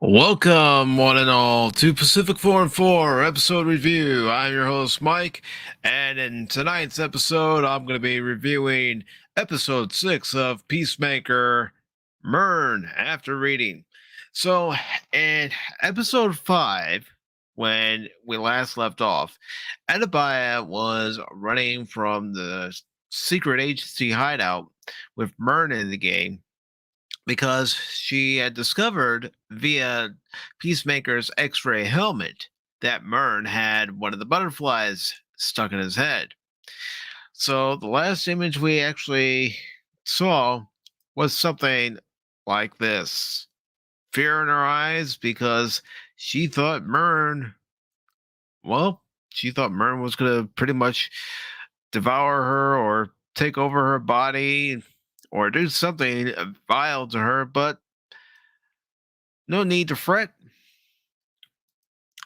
Welcome, one and all, to Pacific414 episode review. I'm your host, Mike, and in tonight's episode, I'm going to be reviewing episode 6 of Peacemaker, Murn, after reading. So, in episode 5, when we last left off, Anabaya was running from the secret agency hideout with Murn in the game, because she had discovered via Peacemaker's X-ray helmet that Murn had one of the butterflies stuck in his head. So the last image we actually saw was something like this. Fear in her eyes because she thought Murn, she thought Murn was going to pretty much devour her or take over her body or do something vile to her, but no need to fret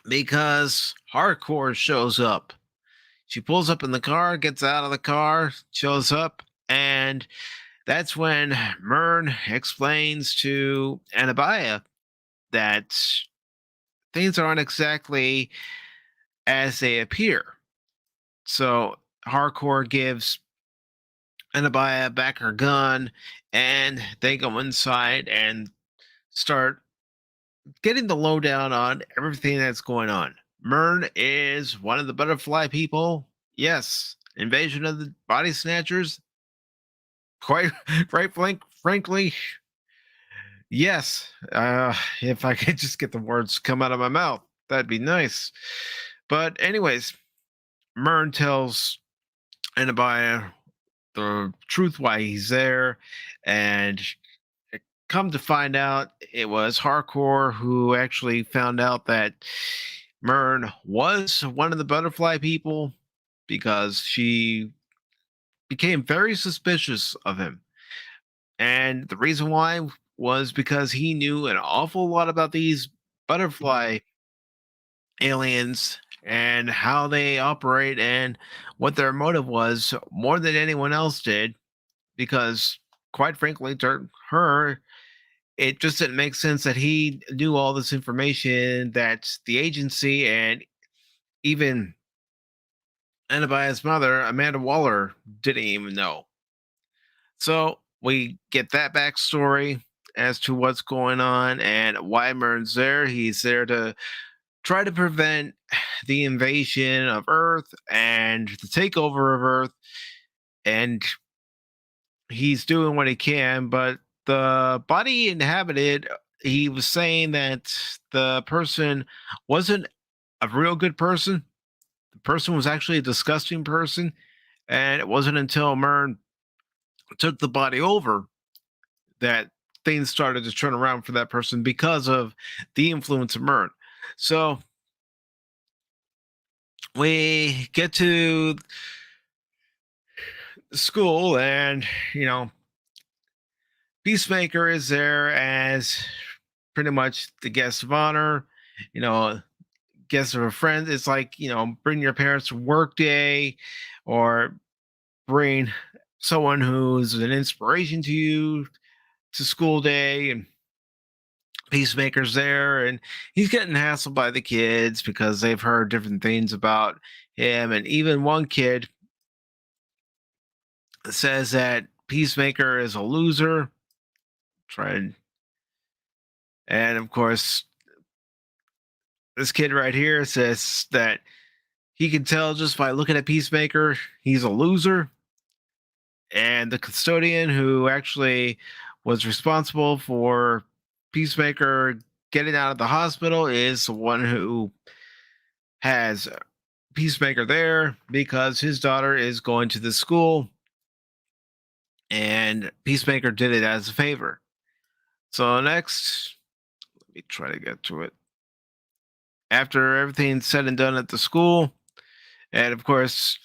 because Hardcore shows up. She pulls up in the car, gets out of the car, shows up, and that's when Murn explains to Anabaya that things aren't exactly as they appear. So Hardcore gives Anabaya back her gun, and they go inside and start getting the lowdown on everything that's going on. Murn is one of the butterfly people. Yes. Invasion of the body snatchers. Quite frankly, yes. If I could just get the words come out of my mouth, that'd be nice. But anyways, Murn tells Anabaya the truth why he's there, and come to find out, it was Hardcore who actually found out that Murn was one of the butterfly people because she became very suspicious of him. And the reason why was because he knew an awful lot about these butterfly aliens and how they operate and what their motive was more than anyone else did. Because, quite frankly, to her, it just didn't make sense that he knew all this information that the agency and even Anabaya's mother, Amanda Waller, didn't even know. So we get that backstory as to what's going on and why Murn's there. He's there to try to prevent the invasion of Earth and the takeover of Earth. And he's doing what he can, but the body inhabited, he was saying that the person wasn't a real good person. The person was actually a disgusting person. And it wasn't until Murn took the body over that things started to turn around for that person because of the influence of Murn. So we get to school, and Peacemaker is there as pretty much the guest of honor, you know, guest of a friend. It's like, bring your parents to work day or bring someone who's an inspiration to you to school day. And Peacemaker's there, and he's getting hassled by the kids because they've heard different things about him. And even one kid says that Peacemaker is a loser. Tried, and of course, this kid right here says that he can tell just by looking at Peacemaker, he's a loser. And the custodian who actually was responsible for Peacemaker getting out of the hospital is the one who has Peacemaker there because his daughter is going to the school, and Peacemaker did it as a favor. So next, let me try to get to it. After everything's said and done at the school, and of course,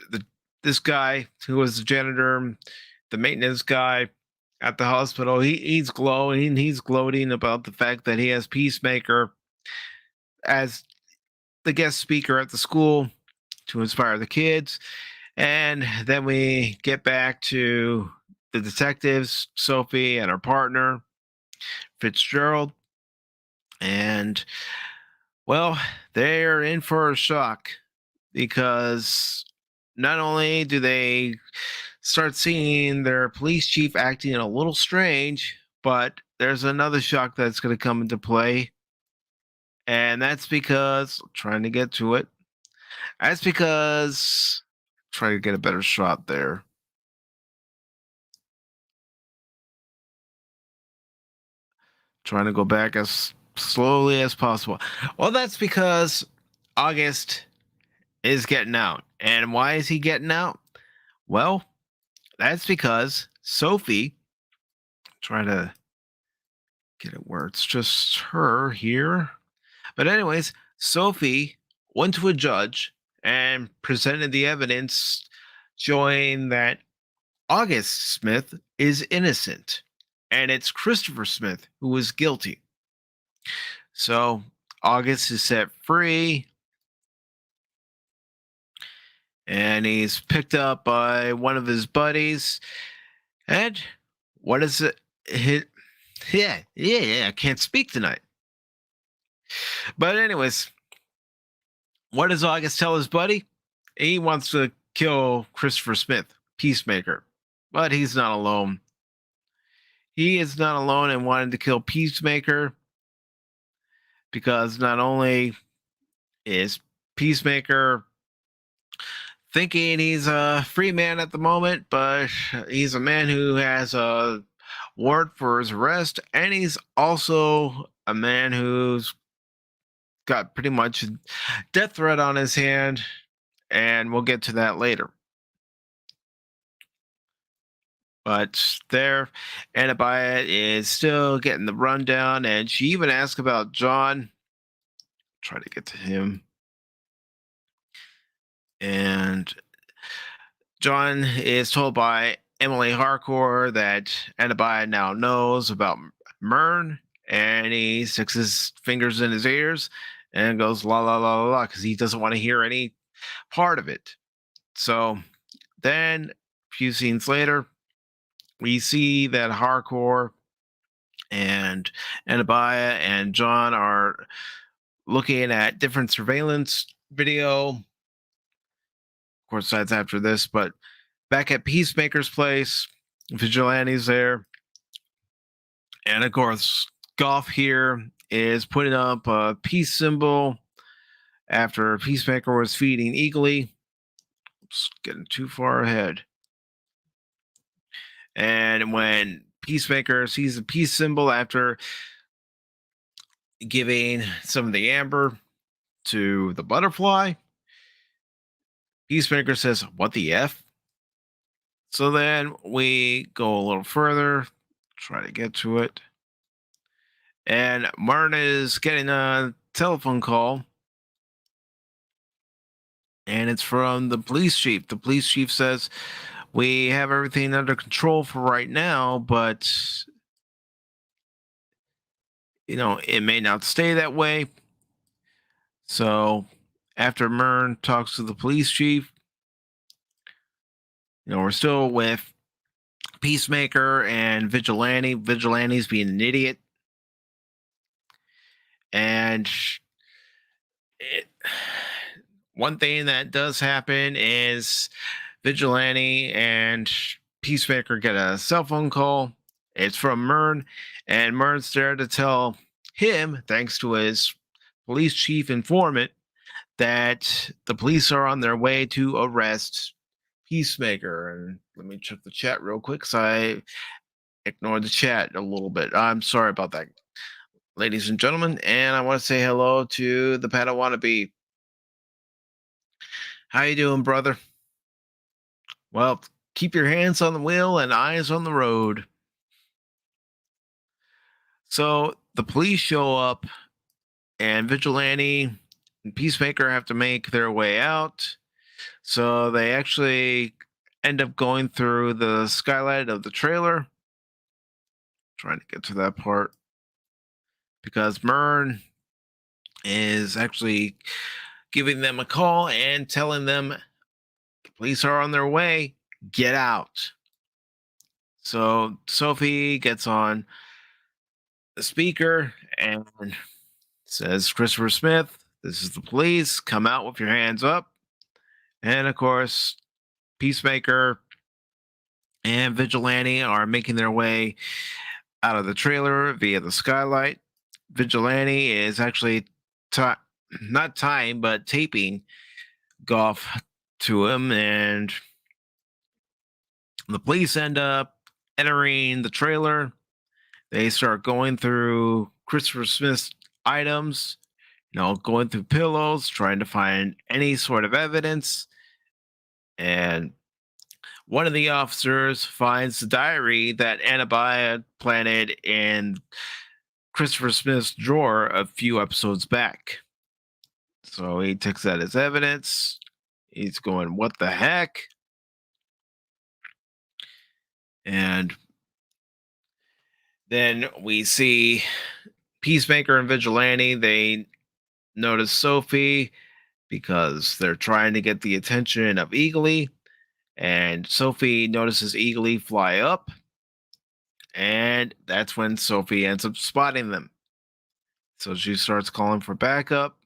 this guy who was the janitor, the maintenance guy at the hospital, he's glowing. He's gloating about the fact that he has Peacemaker as the guest speaker at the school to inspire the kids. And then we get back to the detectives, Sophie and her partner, Fitzgerald. And, well, they're in for a shock because not only do they start seeing their police chief acting a little strange, but there's another shock that's going to come into play. And that's because, trying to get to it, that's because, try to get a better shot there. Trying to go back as slowly as possible. Well, that's because August is getting out. And why is he getting out? Well, that's because Sophie, try to get it where it's just her here. But, anyways, Sophie went to a judge and presented the evidence showing that August Smith is innocent and it's Christopher Smith who is guilty. So, August is set free and he's picked up by one of his buddies. And what is it? Yeah, I can't speak tonight. But, anyways, what does August tell his buddy? He wants to kill Christopher Smith, Peacemaker. But he's not alone. He is not alone in wanting to kill Peacemaker because not only is Peacemaker thinking he's a free man at the moment, but he's a man who has a warrant for his arrest, and he's also a man who's got pretty much a death threat on his hand, and we'll get to that later. But there, Annabelle is still getting the rundown, and she even asked about John. Try to get to him. And John is told by Emily Harcourt that Annabelle now knows about Murn, and he sticks his fingers in his ears and goes la la la la la because he doesn't want to hear any part of it. So then, a few scenes later, we see that Harcourt and Annabelle and John are looking at different surveillance video. Of course, that's after this, but back at Peacemaker's place, Vigilante's there. And of course, Goff here is putting up a peace symbol after Peacemaker was feeding Eagly. Oops, getting too far ahead. And when Peacemaker sees the peace symbol after giving some of the amber to the butterfly, Peacemaker says, "What the F?" So then we go a little further, try to get to it. And Martin is getting a telephone call. And it's from the police chief. The police chief says, "We have everything under control for right now, but, it may not stay that way." So after Murn talks to the police chief, we're still with Peacemaker and Vigilante. Vigilante's being an idiot. And one thing that does happen is Vigilante and Peacemaker get a cell phone call. It's from Murn, and Murn's there to tell him, thanks to his police chief informant, that the police are on their way to arrest Peacemaker. And let me check the chat real quick because I ignored the chat a little bit. I'm sorry about that, ladies and gentlemen. And I want to say hello to the Padawannabe. How you doing, brother? Well, keep your hands on the wheel and eyes on the road. So the police show up, and Vigilante and Peacemaker have to make their way out. So they actually end up going through the skylight of the trailer. Trying to get to that part. Because Murn is actually giving them a call and telling them the police are on their way. Get out. So Sophie gets on the speaker and Says Christopher Smith, this is the police. Come out with your hands up. And of course, Peacemaker and Vigilante are making their way out of the trailer via the skylight. Vigilante is actually not tying, but taping Goff to him, and the police end up entering the trailer. They start going through Christopher Smith's items, going through pillows, trying to find any sort of evidence. And one of the officers finds the diary that Anabaya planted in Christopher Smith's drawer a few episodes back. So he takes that as evidence. He's going, what the heck? And then we see Peacemaker and Vigilante. They notice Sophie because they're trying to get the attention of Eagly. And Sophie notices Eagly fly up. And that's when Sophie ends up spotting them. So she starts calling for backup.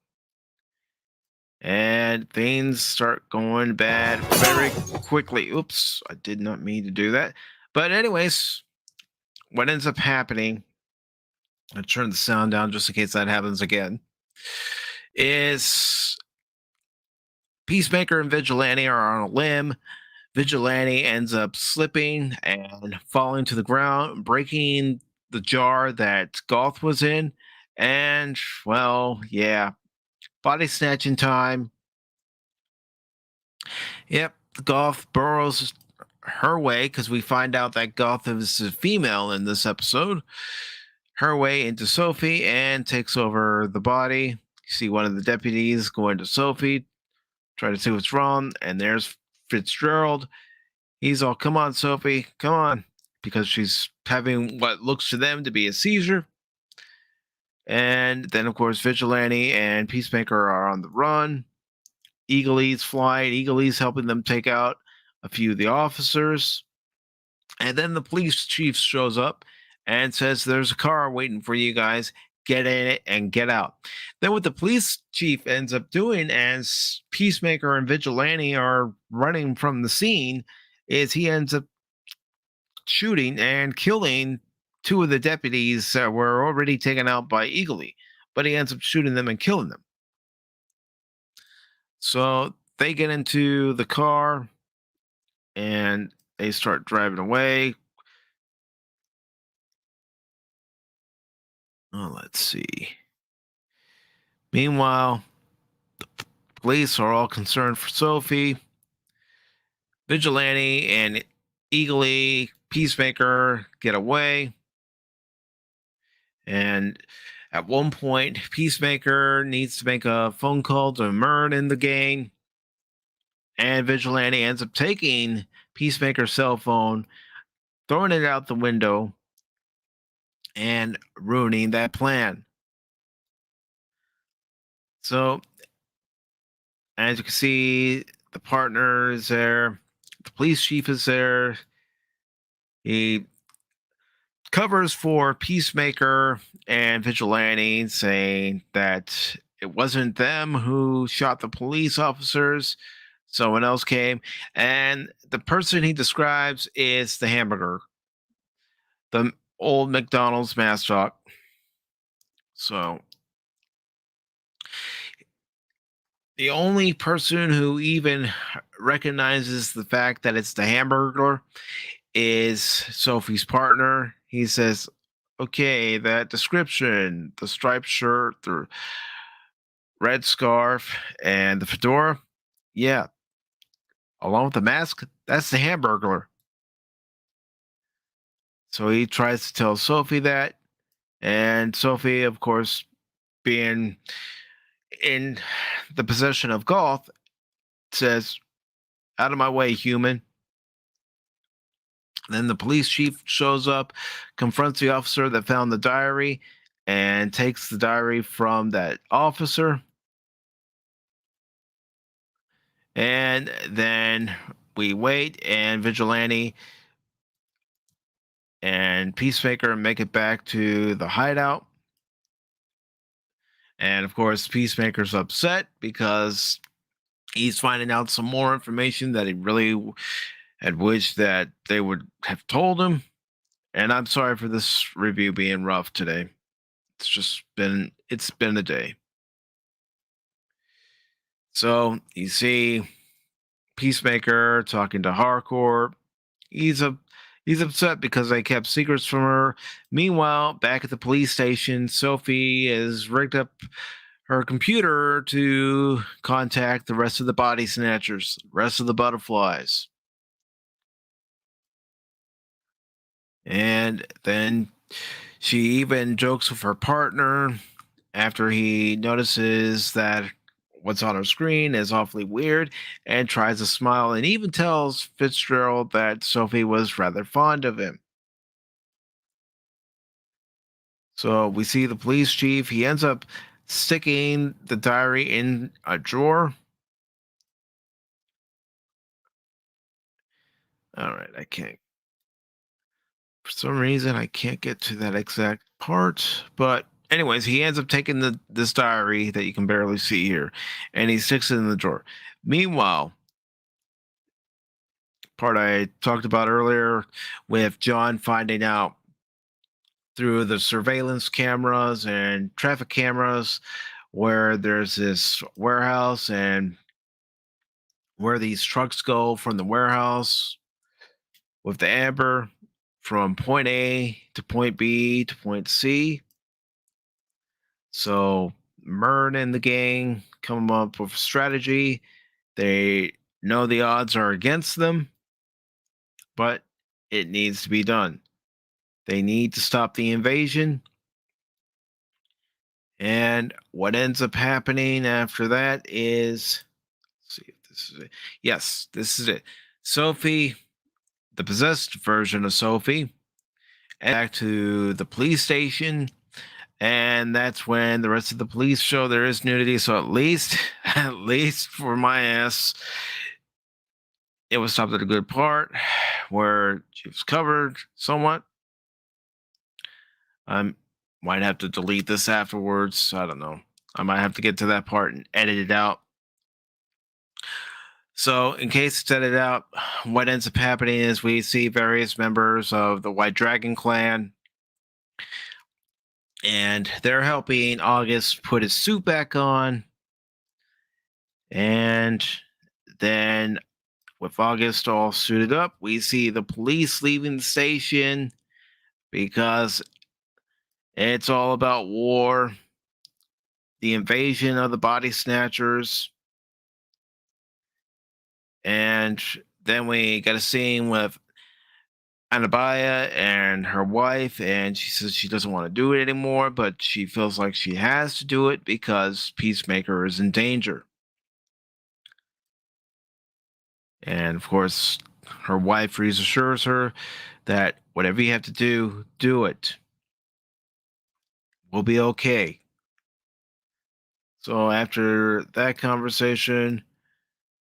And things start going bad very quickly. Oops, I did not mean to do that. But anyways, what ends up happening, I'll turn the sound down just in case that happens again, is Peacemaker and Vigilante are on a limb. Vigilante ends up slipping and falling to the ground, breaking the jar that Goth was in. And, well, yeah, body snatching time. Yep, Goth burrows her way, because we find out that Goth is a female in this episode, her way into Sophie and takes over the body. You see one of the deputies going to Sophie, try to see what's wrong, and there's Fitzgerald. He's all, come on, Sophie, come on, because she's having what looks to them to be a seizure. And then, of course, Vigilante and Peacemaker are on the run. Eagly's flying. Eagly's helping them take out a few of the officers. And then the police chief shows up and says, there's a car waiting for you guys. Get in it and get out. Then what the police chief ends up doing, as Peacemaker and Vigilante are running from the scene, is he ends up shooting and killing two of the deputies that were already taken out by Eagly. But he ends up shooting them and killing them. So they get into the car and they start driving away. Oh, let's see. Meanwhile, the police are all concerned for Sophie. Vigilante and Eagly, Peacemaker get away. And at one point, Peacemaker needs to make a phone call to Murn in the gang. And Vigilante ends up taking Peacemaker's cell phone, throwing it out the window, and ruining that plan. So, as you can see, the partner is there, the police chief is there. He covers for Peacemaker and Vigilante, saying that it wasn't them who shot the police officers. Someone else came. And the person he describes is the hamburger, the old McDonald's mascot. So the only person who even recognizes the fact that it's the hamburger is Sophie's partner. He says, okay, that description, the striped shirt, the red scarf, and the fedora, yeah, along with the mask, that's the hamburger. So he tries to tell Sophie that, and Sophie, of course, being in the possession of Goth, says, out of my way, human. Then the police chief shows up, confronts the officer that found the diary, and takes the diary from that officer. And then we wait, and Vigilante and Peacemaker make it back to the hideout. And of course, Peacemaker's upset because he's finding out some more information that he really had wished that they would have told him. And I'm sorry for this review being rough today. It's been a day. So you see Peacemaker talking to Hardcore. He's a he's upset because they kept secrets from her. Meanwhile, back at the police station, Sophie has rigged up her computer to contact the rest of the body snatchers, rest of the butterflies. And then she even jokes with her partner after he notices that what's on her screen is awfully weird and tries to smile and even tells Fitzgerald that Sophie was rather fond of him. So we see the police chief. He ends up sticking the diary in a drawer. All right, I can't. For some reason, I can't get to that exact part. But anyways, he ends up taking this diary that you can barely see here, and he sticks it in the drawer. Meanwhile, part I talked about earlier with John finding out through the surveillance cameras and traffic cameras where there's this warehouse and where these trucks go from the warehouse with the amber from point A to point B to point C. So Murn and the gang come up with a strategy. They know the odds are against them, but it needs to be done. They need to stop the invasion. And what ends up happening after that is, let's see if this is it. Yes, this is it. Sophie, the possessed version of Sophie, back to the police station. And that's when the rest of the police show there is nudity. So at least, at least for my ass, it was stopped at a good part where she was covered somewhat. I might have to delete this afterwards. I don't know. I might have to get to that part and edit it out. So, in case it's edited out, what ends up happening is we see various members of the White Dragon clan, and they're helping August put his suit back on. And then, with August all suited up, we see the police leaving the station because it's all about war, the invasion of the body snatchers. And then we got a scene with Anabaya and her wife, and she says she doesn't want to do it anymore, but she feels like she has to do it because Peacemaker is in danger. And of course, her wife reassures her that whatever you have to do it. We'll be okay. So after that conversation,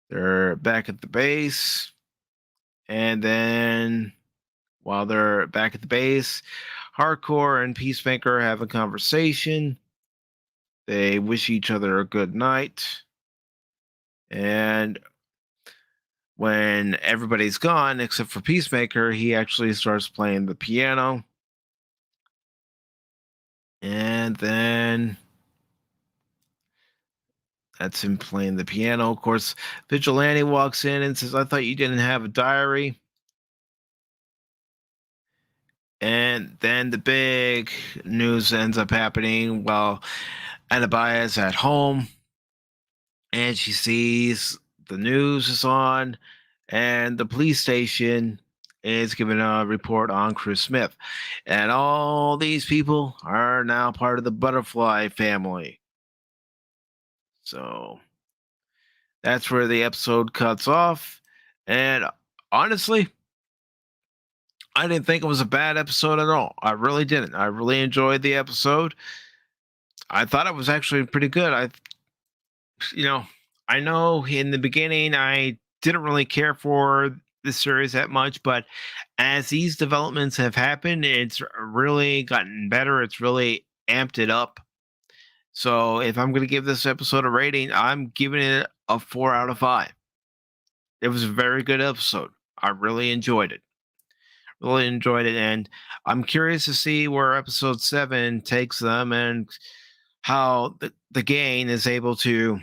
they're back at the base. And then while they're back at the base, Hardcore and Peacemaker have a conversation. They wish each other a good night. And when everybody's gone, except for Peacemaker, he actually starts playing the piano. And then that's him playing the piano. Of course, Vigilante walks in and says, I thought you didn't have a diary. And then the big news ends up happening while Anabaya is at home and she sees the news is on and the police station is giving a report on Chris Smith. And all these people are now part of the Butterfly family. So that's where the episode cuts off. And honestly, I didn't think it was a bad episode at all. I really didn't. I really enjoyed the episode. I thought it was actually pretty good. I know in the beginning I didn't really care for the series that much, but as these developments have happened, it's really gotten better. It's really amped it up. So if I'm going to give this episode a rating, I'm giving it a 4 out of 5. It was a very good episode. I really enjoyed it. Really enjoyed it. And I'm curious to see where episode 7 takes them and how the gang is able to,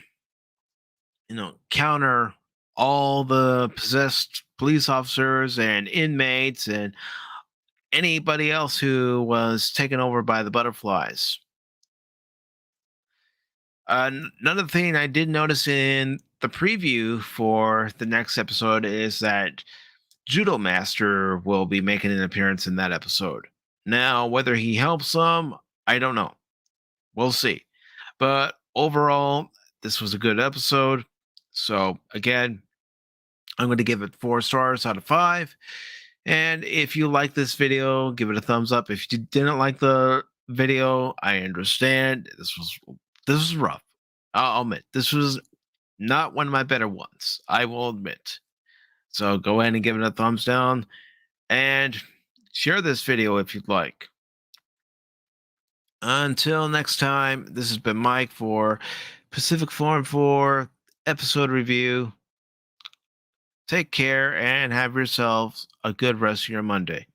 counter all the possessed police officers and inmates and anybody else who was taken over by the butterflies. Another thing I did notice in the preview for the next episode is that Judo Master will be making an appearance in that episode. Now, whether he helps them, I don't know. We'll see. But overall, this was a good episode. So, again, I'm going to give it 4 stars out of 5. And if you like this video, give it a thumbs up. If you didn't like the video, I understand. This was rough. I'll admit this was not one of my better ones. I will admit. So go ahead and give it a thumbs down and share this video if you'd like. Until next time, this has been Mike for Pacific414 episode review. Take care and have yourselves a good rest of your Monday.